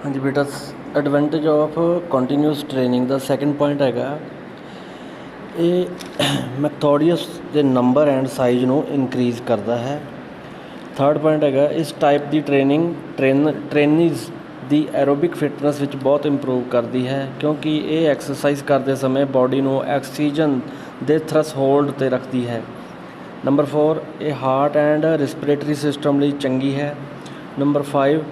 हाँ जी बेटा, advantage of continuous training the second point ਹੈਗਾ ਇਹ ਮੈਥੋਡੀਅਸ ਦੇ ਨੰਬਰ ਐਂਡ ਸਾਈਜ਼ ਨੂੰ ਇਨਕਰੀਜ਼ ਕਰਦਾ ਹੈ। ਥਰਡ ਪੁਆਇੰਟ ਹੈਗਾ ਇਸ ਟਾਈਪ ਦੀ ਟ੍ਰੇਨਿੰਗ ਟ੍ਰੇਨੀਜ਼ ਦੀ ਐਰੋਬਿਕ ਫਿਟਨੈਸ ਵਿੱਚ ਬਹੁਤ ਇੰਪਰੂਵ ਕਰਦੀ ਹੈ, ਕਿਉਂਕਿ ਇਹ ਐਕਸਰਸਾਈਜ਼ ਕਰਦੇ ਸਮੇਂ ਬਾਡੀ ਨੂੰ ਆਕਸੀਜਨ ਦੇ ਥ੍ਰੈਸ਼ਹੋਲਡ 'ਤੇ ਰੱਖਦੀ ਹੈ। ਨੰਬਰ 4 ਇਹ ਹਾਰਟ ਐਂਡ ਰਿਸਪੀਰੇਟਰੀ ਸਿਸਟਮ ਲਈ ਚੰਗੀ ਹੈ। ਨੰਬਰ 5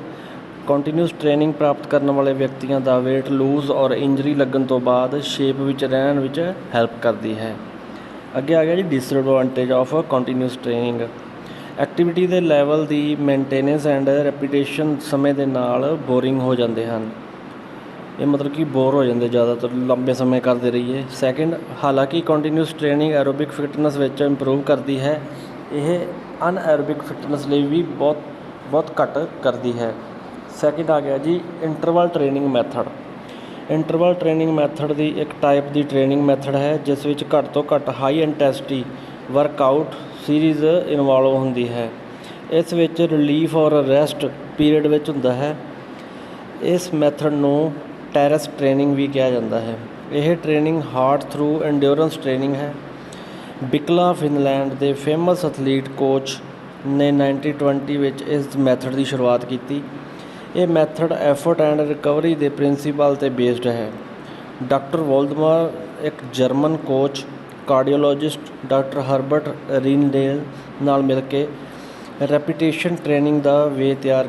ਕੰਟੀਨਿਊਸ ਟ੍ਰੇਨਿੰਗ ਪ੍ਰਾਪਤ ਕਰਨ ਵਾਲੇ ਵਿਅਕਤੀਆਂ ਦਾ ਵੇਟ ਲੂਜ਼ ਔਰ ਇੰਜਰੀ ਲੱਗਣ ਤੋਂ ਬਾਅਦ ਸ਼ੇਪ ਵਿੱਚ ਰਹਿਣ ਵਿੱਚ ਹੈਲਪ ਕਰਦੀ ਹੈ। ਅੱਗੇ ਆ ਗਿਆ ਜੀ disadvantage of continuous training. Activity ਦੇ level the maintenance and repetition ਸਮੇਂ ਦੇ ਨਾਲ ਬੋਰਿੰਗ ਹੋ ਜਾਂਦੇ ਹਨ। ਇਹ ਮਤਲਬ ਕਿ ਬੋਰ ਹੋ ਜਾਂਦੇ ਜ਼ਿਆਦਾਤਰ ਲੰਬੇ ਸਮੇਂ ਕਰਦੇ ਰਹੀਏ। ਸੈਕਿੰਡ, ਹਾਲਾਂਕਿ ਕੰਟੀਨਿਊਸ ਟ੍ਰੇਨਿੰਗ ਐਰੋਬਿਕ ਫਿਟਨੈਸ ਵਿੱਚ ਇੰਪਰੂਵ ਕਰਦੀ ਹੈ, ਇਹ ਅਨਐਰੋਬਿਕ ਫਿਟਨੈਸ ਲਈ ਵੀ ਬਹੁਤ ਘੱਟ ਕਰਦੀ ਹੈ। ਸੈਕਿੰਡ ਆ ਗਿਆ ਜੀ interval training method. Interval training method ਦੀ ਇੱਕ ਟਾਈਪ ਦੀ ਟ੍ਰੇਨਿੰਗ ਮੈਥਡ ਹੈ ਜਿਸ ਵਿੱਚ ਘੱਟ ਤੋਂ ਘੱਟ high intensity workout series involve ਹੁੰਦੀ ਹੈ। ਇਸ ਵਿੱਚ ਰਿਲੀਫ ਔਰ ਰੈਸਟ ਪੀਰੀਅਡ ਵਿੱਚ ਹੁੰਦਾ ਹੈ। ਇਸ ਮੈਥਡ ਨੂੰ ਟੈਰਸ ਟ੍ਰੇਨਿੰਗ ਵੀ ਕਿਹਾ ਜਾਂਦਾ ਹੈ। ਇਹ training heart through endurance training ਹੈ। ਬਿਕਲਾ ਫਿਨਲੈਂਡ ਦੇ ਫੇਮਸ ਐਥਲੀਟ ਕੋਚ ਨੇ 1920 ਵਿੱਚ ਇਸ ਮੈਥਡ ਦੀ ਸ਼ੁਰੂਆਤ ਕੀਤੀ। ਇਹ ਮੈਥਡ ਐਫਰਟ ਐਂਡ ਰਿਕਵਰੀ ਦੇ ਪ੍ਰਿੰਸੀਪਲ 'ਤੇ ਬੇਸਡ ਹੈ। ਡਾਕਟਰ ਵੋਲਡਮਰ ਇੱਕ German coach cardiologist doctor Herbert Reindell ਨਾਲ ਮਿਲ ਕੇ ਰੈਪੀਟੇਸ਼ਨ ਟ੍ਰੇਨਿੰਗ ਦਾ ਵੇ ਤਿਆਰ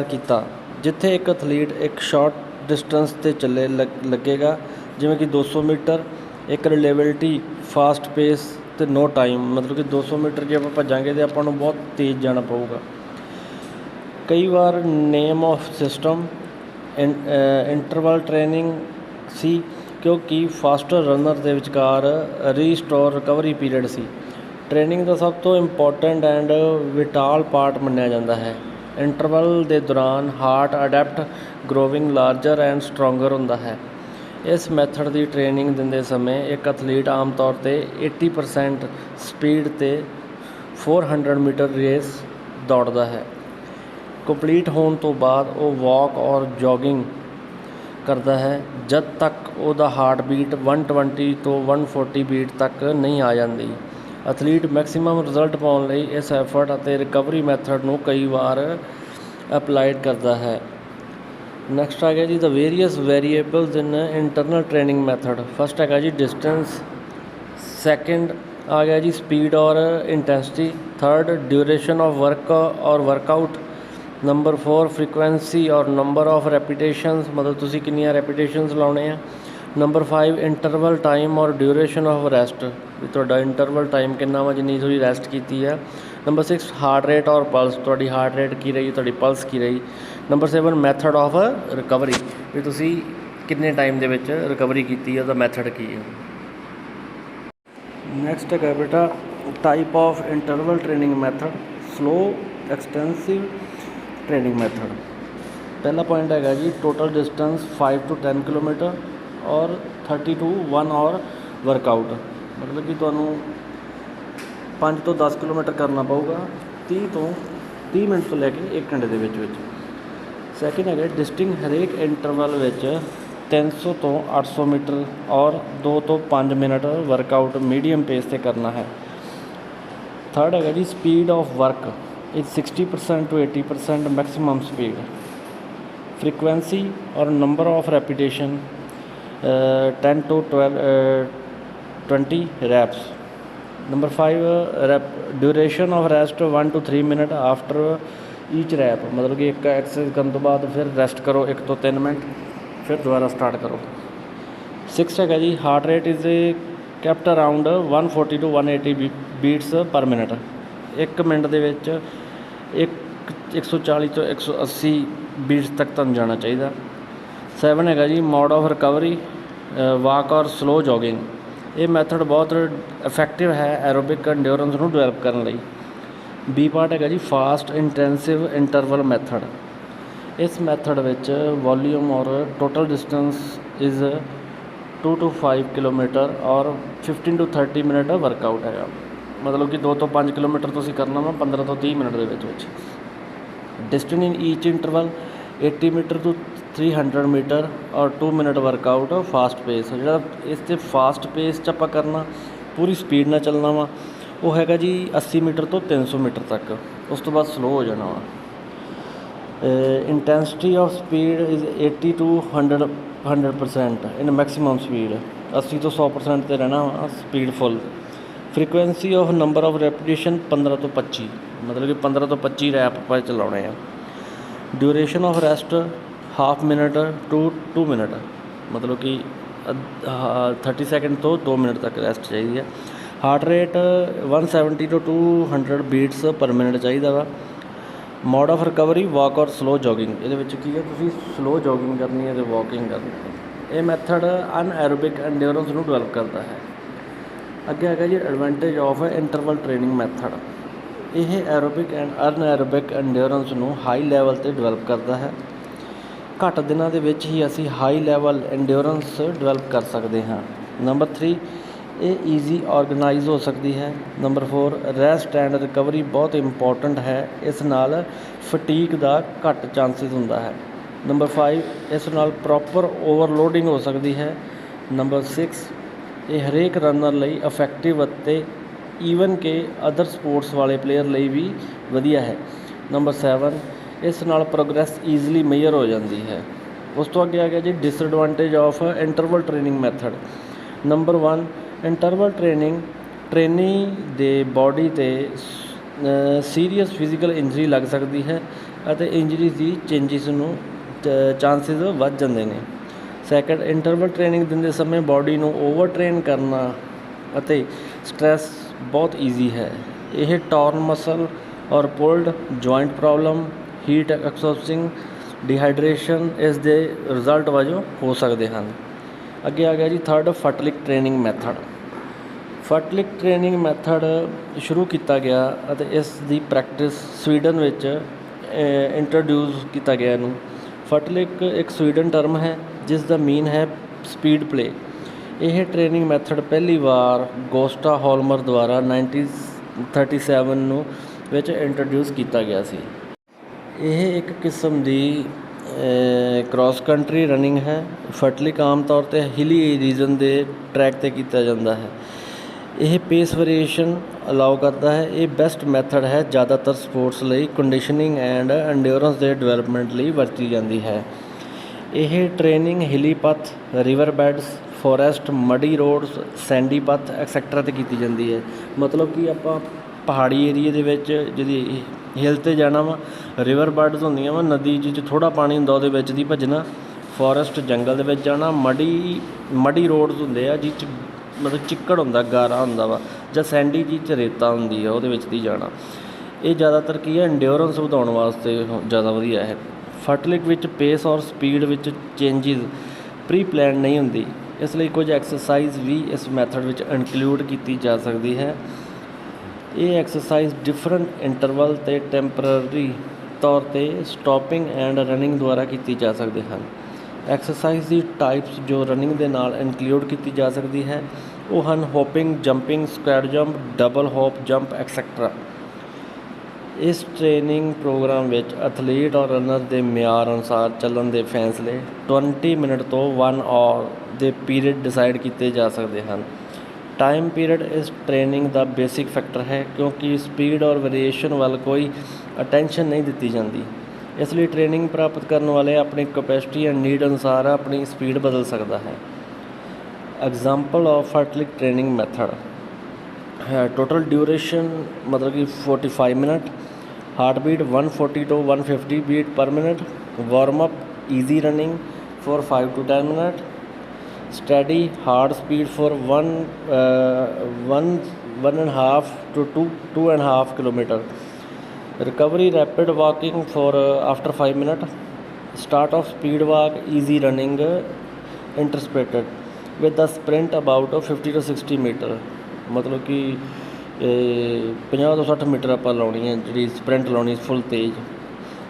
ਕੀਤਾ, ਜਿੱਥੇ ਇੱਕ ਐਥਲੀਟ ਇੱਕ ਸ਼ਾਰਟ ਡਿਸਟੈਂਸ 'ਤੇ ਚੱਲੇ ਲੱਗੇਗਾ, ਜਿਵੇਂ ਕਿ 200 ਮੀਟਰ, ਇੱਕ ਰਿਲੇਬਿਲਿਟੀ ਫਾਸਟ ਪੇਸ ਅਤੇ ਨੋ ਟਾਈਮ, ਮਤਲਬ ਕਿ 200 ਮੀਟਰ ਜੇ ਆਪਾਂ ਭੱਜਾਂਗੇ ਤਾਂ ਆਪਾਂ ਨੂੰ ਬਹੁਤ ਤੇਜ਼ ਜਾਣਾ ਪਊਗਾ। ਕਈ ਵਾਰ name of system interval training ਸੀ, ਕਿਉਂਕਿ ਫਾਸਟਰ ਰਨਰ ਦੇ ਵਿਚਕਾਰ ਰੀਸਟੋਰ ਰਿਕਵਰੀ ਪੀਰੀਅਡ ਸੀ। ਟ੍ਰੇਨਿੰਗ ਦਾ ਸਭ ਤੋਂ ਇੰਪੋਰਟੈਂਟ ਐਂਡ ਵਿਟਾਲ ਪਾਰਟ ਮੰਨਿਆ ਜਾਂਦਾ ਹੈ। ਇੰਟਰਵਲ ਦੇ ਦੌਰਾਨ heart adapt growing larger and stronger ਹੁੰਦਾ ਹੈ। ਇਸ ਮੈਥਡ ਦੀ ਟ੍ਰੇਨਿੰਗ ਦਿੰਦੇ ਸਮੇਂ ਇੱਕ ਐਥਲੀਟ ਆਮ ਤੌਰ 'ਤੇ 80% ਸਪੀਡ 'ਤੇ 400 ਮੀਟਰ ਰੇਸ ਦੌੜਦਾ ਹੈ। ਕੰਪਲੀਟ ਹੋਣ ਤੋਂ ਬਾਅਦ ਉਹ ਵਾਕ ਔਰ ਜੋਗਿੰਗ ਕਰਦਾ ਹੈ ਜਦ ਤੱਕ ਉਹਦਾ ਹਾਰਟ ਬੀਟ 120 ਤੋਂ 140 ਬੀਟ ਤੱਕ ਨਹੀਂ ਆ ਜਾਂਦੀ। ਐਥਲੀਟ ਮੈਕਸੀਮਮ ਰਿਜ਼ਲਟ ਪਾਉਣ ਲਈ ਇਸ ਐਫਰਟ ਅਤੇ ਰਿਕਵਰੀ ਮੈਥਡ ਨੂੰ ਕਈ ਵਾਰ ਅਪਲਾਈਡ ਕਰਦਾ ਹੈ। ਨੈਕਸਟ ਆ ਗਿਆ ਜੀ ਦ ਵੇਰੀਅਸ ਵੇਰੀਏਬਲਸ ਇਨ ਇੰਟਰਨਲ ਟ੍ਰੇਨਿੰਗ ਮੈਥਡ। ਫਸਟ ਹੈਗਾ ਜੀ ਡਿਸਟੈਂਸ। ਸੈਕਿੰਡ ਆ ਗਿਆ ਜੀ ਸਪੀਡ ਔਰ intensity. Third duration of work ਔਰ ਵਰਕਆਊਟ। ਨੰਬਰ 4 ਫ੍ਰੀਕੁਐਂਸੀ ਔਰ ਨੰਬਰ ਆਫ ਰੈਪੀਟੇਸ਼ਨਸ, ਮਤਲਬ ਤੁਸੀਂ ਕਿੰਨੀਆਂ ਰੈਪੀਟੇਸ਼ਨਸ ਲਾਉਣੇ ਆ। ਨੰਬਰ 5 ਇੰਟਰਵਲ ਟਾਈਮ ਔਰ ਡਿਊਰੇਸ਼ਨ ਆਫ ਰੈਸਟ, ਵੀ ਤੁਹਾਡਾ ਇੰਟਰਵਲ ਟਾਈਮ ਕਿੰਨਾ ਵਾ ਜਿੰਨੀ ਤੁਸੀਂ ਰੈਸਟ ਕੀਤੀ ਆ। ਨੰਬਰ 6 ਹਾਰਟ ਰੇਟ ਔਰ ਪਲਸ, ਤੁਹਾਡੀ ਹਾਰਟ ਰੇਟ ਕੀ ਰਹੀ, ਤੁਹਾਡੀ ਪਲਸ ਕੀ ਰਹੀ। ਨੰਬਰ 7 ਮੈਥਡ ਆਫ ਰਿਕਵਰੀ, ਵੀ ਤੁਸੀਂ ਕਿੰਨੇ ਟਾਈਮ ਦੇ ਵਿੱਚ ਰਿਕਵਰੀ ਕੀਤੀ ਆ, ਉਹਦਾ ਮੈਥਡ ਕੀ ਹੈ। ਨੈਕਸਟ ਹੈਗਾ ਬੇਟਾ type of interval training method, slow extensive training method. ਪਹਿਲਾ ਪੁਆਇੰਟ ਹੈਗਾ ਜੀ ਟੋਟਲ ਡਿਸਟੈਂਸ 5 ਤੋਂ 10 ਕਿਲੋਮੀਟਰ ਔਰ 30 to 1 ਆਵਰ ਵਰਕਆਊਟ, ਮਤਲਬ ਕਿ ਤੁਹਾਨੂੰ 5 ਤੋਂ 10 ਕਿਲੋਮੀਟਰ ਕਰਨਾ ਪਊਗਾ 30 ਮਿੰਟ ਤੋਂ ਲੈ ਕੇ 1 ਘੰਟੇ ਦੇ ਵਿੱਚ। ਸੈਕਿੰਡ ਹੈਗਾ ਡਿਸਟਿੰਗ, ਹਰੇਕ ਇੰਟਰਵਲ ਵਿੱਚ 300 ਤੋਂ 800 ਮੀਟਰ ਔਰ 2 ਤੋਂ 5 ਮਿੰਟ ਵਰਕਆਊਟ ਮੀਡੀਅਮ ਪੇਸ 'ਤੇ ਕਰਨਾ ਹੈ। ਥਰਡ ਹੈਗਾ ਜੀ speed of work is 60% to 80% maximum speed. Frequency or number of repetition 10 to 20 reps. Number 5 duration of rest 1 to 3 minutes after each rep, मतलब कि एक एक्सरसाइज करने तो बाद फिर रेस्ट करो 1 ਤੋਂ 3 ਮਿੰਟ, फिर दोबारा स्टार्ट करो। 6 हैगा जी heart rate is kept around 140 to 180 beats per minute। 1 minute ਦੇ ਵਿੱਚ 140 ਤੋਂ 180 ਬੀਟਸ ਤੱਕ ਤੁਹਾਨੂੰ ਜਾਣਾ ਚਾਹੀਦਾ। 7 ਹੈਗਾ ਜੀ ਮੋਡ ਆਫ ਰਿਕਵਰੀ, ਵਾਕ ਔਰ ਸਲੋ ਜੋਗਿੰਗ। ਇਹ ਮੈਥਡ ਬਹੁਤ ਇਫੈਕਟਿਵ ਹੈ ਐਰੋਬਿਕ ਐਂਡਿਓਰੈਂਸ ਨੂੰ ਡਿਵੈਲਪ ਕਰਨ ਲਈ। ਬੀ ਪਾਰਟ ਹੈਗਾ ਜੀ ਫਾਸਟ ਇੰਟੈਂਸਿਵ ਇੰਟਰਵਲ ਮੈਥਡ। ਇਸ ਮੈਥਡ ਵਿੱਚ ਵੋਲੀਅਮ ਔਰ total distance is 2 to 5 kilometre ਔਰ 15 to 30 ਮਿੰਟ ਵਰਕਆਊਟ ਹੈਗਾ, ਮਤਲਬ ਕਿ 2 ਤੋਂ 5 ਕਿਲੋਮੀਟਰ ਤੁਸੀਂ ਕਰਨਾ ਵਾ 15 ਤੋਂ 30 ਮਿੰਟ ਦੇ ਵਿੱਚ। Distance in each interval 80 metre to 300 metre और 2 मिनट वर्कआउट फास्ट पेस। ਜਿਹੜਾ ਇਸ 'ਤੇ ਫਾਸਟ ਪੇਸ 'ਚ ਆਪਾਂ ਕਰਨਾ, ਪੂਰੀ ਸਪੀਡ ਨਾਲ ਚੱਲਣਾ ਵਾ, ਉਹ ਹੈਗਾ ਜੀ 80 ਮੀਟਰ ਤੋਂ 300 ਮੀਟਰ ਤੱਕ। ਉਸ ਤੋਂ ਬਾਅਦ ਸਲੋ ਹੋ ਜਾਣਾ ਵਾ। Intensity of speed is 80 to 100% in maximum speed. 80 ਤੋਂ 100% 'ਤੇ ਰਹਿਣਾ ਵਾ speed full. Frequency of number of repetition 15 ਤੋਂ 25, ਮਤਲਬ ਕਿ 15 ਤੋਂ 25 ਰੈਪ ਆਪਾਂ ਚਲਾਉਣੇ ਆ। Duration of rest half minute to 2 minute, ਮਤਲਬ ਕਿ 30 ਸੈਕਿੰਡ ਤੋਂ 2 ਮਿੰਟ ਤੱਕ ਰੈਸਟ ਚਾਹੀਦੀ ਹੈ। ਹਾਰਟ ਰੇਟ 170 to 200 ਬੀਟਸ ਪਰ ਮਿੰਟ ਚਾਹੀਦਾ ਵਾ। ਮੋਡ ਆਫ ਰਿਕਵਰੀ ਵਾਕ ਔਰ ਸਲੋ ਜੋਗਿੰਗ। ਇਹਦੇ ਵਿੱਚ ਕੀ ਹੈ, ਤੁਸੀਂ ਸਲੋ ਜੋਗਿੰਗ ਕਰਨੀ ਹੈ ਅਤੇ ਵਾਕਿੰਗ ਕਰਨੀ ਹੈ। ਇਹ ਮੈਥਡ ਅਨਐਰੋਬਿਕ ਐਂਡਿਓਰੈਂਸ ਨੂੰ ਡਿਵੈਲਪ ਕਰਦਾ ਹੈ। ਅੱਗੇ ਹੈਗਾ ਜੀ advantage of interval training method. ਇਹ ਐਰੋਬਿਕ ਐਂਡ ਅਨਐਰੋਬਿਕ ਐਂਡਿਓਰੈਂਸ ਨੂੰ ਹਾਈ ਲੈਵਲ 'ਤੇ ਡਿਵੈਲਪ ਕਰਦਾ ਹੈ। ਘੱਟ ਦਿਨਾਂ ਦੇ ਵਿੱਚ ਹੀ ਅਸੀਂ ਹਾਈ ਲੈਵਲ ਐਂਡਿਓਰੈਂਸ ਡਿਵੈਲਪ ਕਰ ਸਕਦੇ ਹਾਂ। ਨੰਬਰ 3, ਇਹ ਈਜ਼ੀ ਔਰਗਨਾਈਜ਼ ਹੋ ਸਕਦੀ ਹੈ। ਨੰਬਰ 4, ਰੈਸਟ ਐਂਡ ਰਿਕਵਰੀ ਬਹੁਤ ਇੰਪੋਰਟੈਂਟ ਹੈ। ਇਸ ਨਾਲ ਫਟੀਕ ਦਾ ਘੱਟ ਚਾਂਸਿਸ ਹੁੰਦਾ ਹੈ। ਨੰਬਰ 5, ਇਸ ਨਾਲ ਪ੍ਰੋਪਰ ਓਵਰਲੋਡਿੰਗ ਹੋ ਸਕਦੀ ਹੈ। ਨੰਬਰ 6, ਇਹ ਹਰੇਕ ਰਨਰ ਲਈ ਇਫੈਕਟਿਵ ਅਤੇ ਈਵਨ ਕਿ ਅਦਰ ਸਪੋਰਟਸ ਵਾਲੇ ਪਲੇਅਰ ਲਈ ਵੀ ਵਧੀਆ ਹੈ। ਨੰਬਰ 7, ਇਸ ਨਾਲ ਪ੍ਰੋਗਰੈਸ ਈਜ਼ਲੀ ਮੇਜਰ ਹੋ ਜਾਂਦੀ ਹੈ। ਉਸ ਤੋਂ ਅੱਗੇ ਆ ਗਿਆ ਜੀ disadvantage of interval training method. Number 1, interval training ਦੇ ਬਾਡੀ 'ਤੇ ਸੀਰੀਅਸ ਫਿਜ਼ੀਕਲ ਇੰਜਰੀ ਲੱਗ ਸਕਦੀ ਹੈ ਅਤੇ ਇੰਜਰੀ ਦੀ ਚਾਂਸਿਸ ਵੱਧ ਜਾਂਦੇ ਨੇ। ਸੈਕਿੰਡ, ਇੰਟਰਵਲ ਟ੍ਰੇਨਿੰਗ ਦਿੰਦੇ ਸਮੇਂ ਬਾਡੀ ਨੂੰ ਓਵਰ ਟ੍ਰੇਨ ਕਰਨਾ ਅਤੇ ਸਟ੍ਰੈਸ ਬਹੁਤ ਈਜ਼ੀ ਹੈ। ਇਹ torn muscle or pulled joint problem, heat exhausting, dehydration ਇਸ ਦੇ ਰਿਜ਼ਲਟ ਵਜੋਂ ਹੋ ਸਕਦੇ ਹਨ। ਅੱਗੇ ਆ ਗਿਆ ਜੀ third, fartlek training method. Fartlek training method ਸ਼ੁਰੂ ਕੀਤਾ ਗਿਆ ਅਤੇ ਇਸ ਦੀ ਪ੍ਰੈਕਟਿਸ ਸਵੀਡਨ ਵਿੱਚ ਇੰਟਰੋਡਿਊਸ ਕੀਤਾ ਗਿਆ ਇਹਨੂੰ। ਫਟਲਿਕ ਇੱਕ ਸਵੀਡਨ ਟਰਮ ਹੈ ਜਿਸ ਦਾ ਮੀਨ ਹੈ ਸਪੀਡ ਪਲੇ। ਇਹ ਟ੍ਰੇਨਿੰਗ ਮੈਥਡ ਪਹਿਲੀ ਵਾਰ ਗੋਸਟਾ ਹੋਲਮਰ ਦੁਆਰਾ 1937 ਨੂੰ ਵਿੱਚ ਇੰਟਰੋਡਿਊਸ ਕੀਤਾ ਗਿਆ ਸੀ। ਇਹ ਇੱਕ ਕਿਸਮ ਦੀ ਕ੍ਰਾਸ ਕੰਟਰੀ ਰਨਿੰਗ ਹੈ। ਫਟਲਿਕ ਆਮ ਤੌਰ 'ਤੇ ਹਿਲੀ ਰੀਜਨ ਦੇ ਟਰੈਕ 'ਤੇ ਕੀਤਾ ਜਾਂਦਾ ਹੈ। ਇਹ ਪੇਸ ਵੇਰੀਏਸ਼ਨ ਅਲਾਓ ਕਰਦਾ ਹੈ। ਇਹ ਬੈਸਟ ਮੈਥਡ ਹੈ, ਜ਼ਿਆਦਾਤਰ ਸਪੋਰਟਸ ਲਈ ਕੰਡੀਸ਼ਨਿੰਗ ਐਂਡ ਐਂਡਿਓਰੈਂਸ ਦੇ ਡਿਵੈਲਪਮੈਂਟ ਲਈ ਵਰਤੀ ਜਾਂਦੀ ਹੈ। ਇਹ training hilly path, river beds, forest, muddy roads, sandy path etcetera 'ਤੇ ਕੀਤੀ ਜਾਂਦੀ ਹੈ। ਮਤਲਬ ਕਿ ਆਪਾਂ ਪਹਾੜੀ ਏਰੀਏ ਦੇ ਵਿੱਚ ਜਿਹਦੀ ਹਿਲ 'ਤੇ ਜਾਣਾ ਵਾ, ਰਿਵਰ ਬੈਡਸ ਹੁੰਦੀਆਂ ਵਾ, ਨਦੀ ਜਿਹ 'ਚ ਥੋੜ੍ਹਾ ਪਾਣੀ ਹੁੰਦਾ ਉਹਦੇ ਵਿੱਚ ਦੀ ਭੱਜਣਾ, ਫੋਰੈਸਟ ਜੰਗਲ ਦੇ ਵਿੱਚ ਜਾਣਾ, ਮਡੀ ਰੋਡਸ ਹੁੰਦੇ ਆ ਜਿਹ 'ਚ ਮਤਲਬ ਚਿੱਕੜ ਹੁੰਦਾ, ਗਾਰਾ ਹੁੰਦਾ ਵਾ, ਜਾਂ ਸੈਂਡੀ ਜਿਹ 'ਚ ਰੇਤਾ ਹੁੰਦੀ ਆ ਉਹਦੇ ਵਿੱਚ ਦੀ ਜਾਣਾ। ਇਹ ਜ਼ਿਆਦਾਤਰ ਕੀ ਹੈ, ਐਂਡਿਓਰੈਂਸ ਵਧਾਉਣ ਵਾਸਤੇ ਜ਼ਿਆਦਾ ਵਧੀਆ ਹੈ। ਫਟਲਿਕ ਵਿੱਚ ਪੇਸ ਔਰ ਸਪੀਡ ਵਿੱਚ ਚੇਂਜਿਸ ਪ੍ਰੀ ਪਲੈਨ ਨਹੀਂ ਹੁੰਦੀ, ਇਸ ਲਈ ਕੁਝ ਐਕਸਰਸਾਈਜ਼ ਵੀ ਇਸ ਮੈਥਡ ਵਿੱਚ ਇਨਕਲੂਡ ਕੀਤੀ ਜਾ ਸਕਦੀ ਹੈ। ਇਹ ਐਕਸਰਸਾਈਜ਼ ਡਿਫਰੈਂਟ ਇੰਟਰਵਲ 'ਤੇ ਟੈਂਪਰਰੀ ਤੌਰ 'ਤੇ ਸਟਾਪਿੰਗ ਐਂਡ ਰਨਿੰਗ ਦੁਆਰਾ ਕੀਤੀ ਜਾ ਸਕਦੇ ਹਨ। ਐਕਸਰਸਾਈਜ਼ ਦੀ ਟਾਈਪਸ ਜੋ ਰਨਿੰਗ ਦੇ ਨਾਲ ਇਨਕਲੂਡ ਕੀਤੀ ਜਾ ਸਕਦੀ ਹੈ ਉਹ ਹਨ hoping, jumping, squad jump, double hop jump etcetera. ਇਸ ਟ੍ਰੇਨਿੰਗ ਪ੍ਰੋਗਰਾਮ ਵਿੱਚ ਐਥਲੀਟ ਔਰ ਰਨਰ ਦੇ ਮਿਆਰ ਅਨੁਸਾਰ ਚੱਲਣ ਦੇ ਫੈਸਲੇ 20 ਮਿੰਟ ਤੋਂ 1 ਆਵਰ ਦੇ ਪੀਰੀਅਡ ਡਿਸਾਈਡ ਕੀਤੇ ਜਾ ਸਕਦੇ ਹਨ। ਟਾਈਮ ਪੀਰੀਅਡ ਇਸ ਟ੍ਰੇਨਿੰਗ ਦਾ ਬੇਸਿਕ ਫੈਕਟਰ ਹੈ ਕਿਉਂਕਿ ਸਪੀਡ ਔਰ ਵੇਰੀਏਸ਼ਨ ਵੱਲ ਕੋਈ ਅਟੈਂਸ਼ਨ ਨਹੀਂ ਦਿੱਤੀ ਜਾਂਦੀ। ਇਸ ਲਈ ਟ੍ਰੇਨਿੰਗ ਪ੍ਰਾਪਤ ਕਰਨ ਵਾਲੇ ਆਪਣੀ ਕਪੈਸਿਟੀ ਐਂਡ ਨੀਡ ਅਨੁਸਾਰ ਆਪਣੀ ਸਪੀਡ ਬਦਲ ਸਕਦਾ ਹੈ। Example of fartlek training method ਹੈ ਟੋਟਲ ਡਿਊਰੇਸ਼ਨ ਮਤਲਬ ਕਿ 45 minute, heart beat 140 to 150 beat per minute, warm up easy running for 5 to 10 minutes, steady hard speed for 1.5 to 2.5 kilometer, recovery rapid walking for after 5 minutes, start of speed walk, easy running interspersed with the sprint about 50 to 60 meter। ਮਤਲਬ ਕਿ 50 ਤੋਂ 60 metre ਆਪਾਂ ਲਾਉਣੀ ਹੈ ਜਿਹੜੀ sprint ਲਾਉਣੀ ਫੁੱਲ ਤੇਜ਼।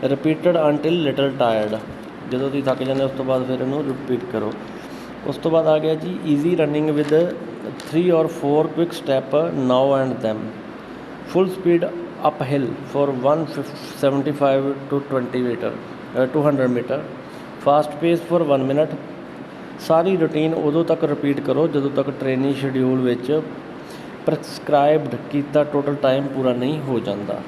Repeated until little ਟਾਇਰਡ, ਜਦੋਂ ਤੁਸੀਂ ਥੱਕ ਜਾਂਦੇ ਉਸ ਤੋਂ ਬਾਅਦ ਫਿਰ ਇਹਨੂੰ ਰਿਪੀਟ ਕਰੋ। ਉਸ ਤੋਂ ਬਾਅਦ ਆ ਗਿਆ ਜੀ easy running with 3 or 4 quick step now and them, full speed uphill for 175 to 20 metre, 200 metre. Fast pace for 1 minute. ਸਾਰੀ ਰੂਟੀਨ ਉਦੋਂ ਤੱਕ ਰਿਪੀਟ ਕਰੋ ਜਦੋਂ ਤੱਕ ਟ੍ਰੇਨਿੰਗ ਸ਼ਡਿਊਲ ਵਿੱਚ ਪ੍ਰਸਕ੍ਰਾਈਬਡ ਕੀਤਾ ਟੋਟਲ ਟਾਈਮ ਪੂਰਾ ਨਹੀਂ ਹੋ ਜਾਂਦਾ।